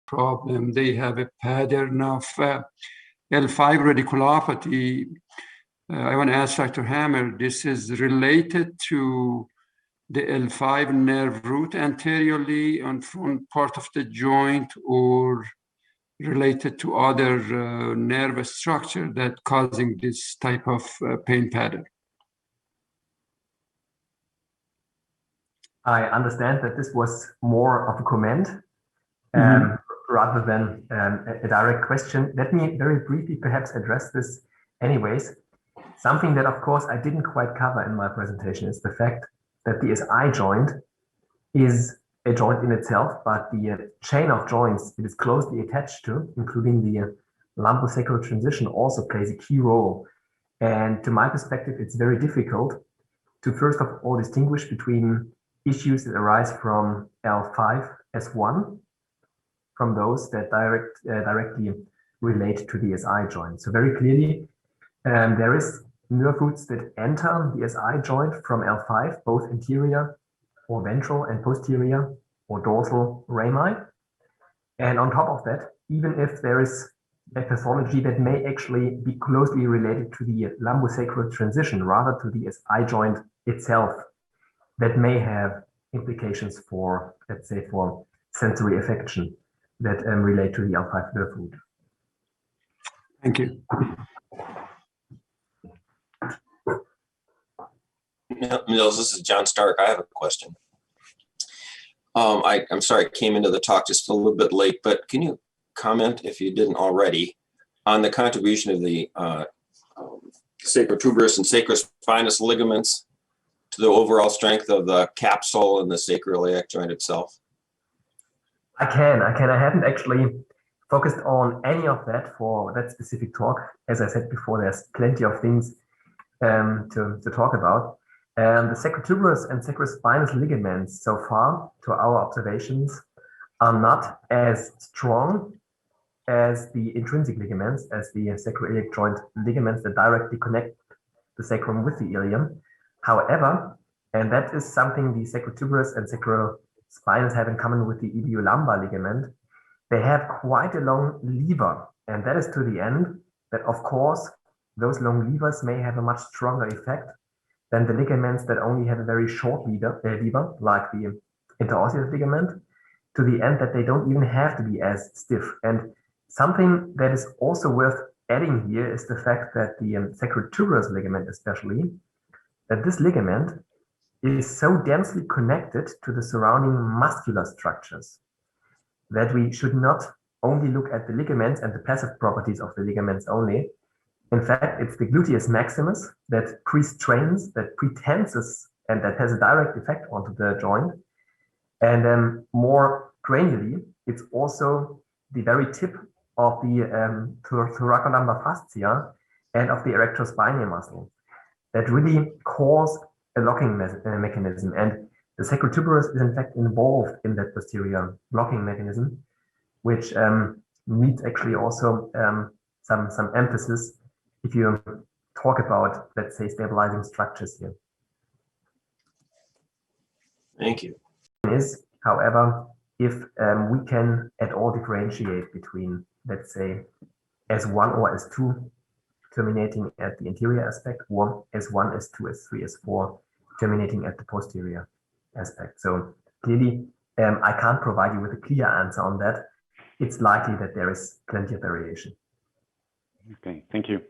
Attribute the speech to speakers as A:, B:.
A: problem. They have a pattern of L5 radiculopathy. I want to ask Dr. Hammer, this is related to the L5 nerve root anteriorly on front part of the joint, or related to other nerve structure that causing this type of pain pattern?
B: I understand that this was more of a comment rather than a direct question. Let me very briefly perhaps address this anyways. Something that, of course, I didn't quite cover in my presentation is the fact that the SI joint is a joint in itself, but the chain of joints it is closely attached to, including the lumbosacral transition, also plays a key role. And to my perspective, it's very difficult to first of all distinguish between issues that arise from L5 S1 from those that directly relate to the SI joint. So very clearly, there is nerve roots that enter the SI joint from L5, both anterior or ventral and posterior or dorsal rami. And on top of that, even if there is a pathology that may actually be closely related to the lumbosacral transition rather to the SI joint itself, that may have implications for, let's say, for sensory affection that relate to the L5 nerve root.
A: Thank you.
C: Mills, this is John Stark. I have a question. I'm sorry I came into the talk just a little bit late, but can you comment, if you didn't already, on the contribution of the sacrotuberous and sacrospinous ligaments to the overall strength of the capsule and the sacroiliac joint itself?
B: I can. I haven't actually focused on any of that for that specific talk. As I said before, there's plenty of things to talk about. The sacrotuberous and sacrospinous ligaments, so far, to our observations, are not as strong as the intrinsic ligaments, as the sacroiliac joint ligaments that directly connect the sacrum with the ilium. However, and that is something the sacrotuberous and sacrospinous have in common with the iliolumbar ligament, they have quite a long lever, and that is to the end that, of course, those long levers may have a much stronger effect than the ligaments that only have a very short lever like the interosseous ligament, to the end that they don't even have to be as stiff. And something that is also worth adding here is the fact that the sacrotuberous ligament especially, that this ligament is so densely connected to the surrounding muscular structures that we should not only look at the ligaments and the passive properties of the ligaments only. In fact, it's the gluteus maximus that pre-strains, that pre-tenses, and that has a direct effect onto the joint. And more granularly, it's also the very tip of the thoracolumbar fascia and of the erectospinal muscle that really cause a locking mechanism. And the sacrotuberous is in fact involved in that posterior blocking mechanism, which needs actually also some emphasis if you talk about, let's say, stabilizing structures here.
C: Thank you.
B: Is, however, if we can at all differentiate between, let's say, S1 or S2 terminating at the anterior aspect, or S1, S2, S3, S4 terminating at the posterior aspect. So clearly, I can't provide you with a clear answer on that. It's likely that there is plenty of variation.
D: Okay, thank you.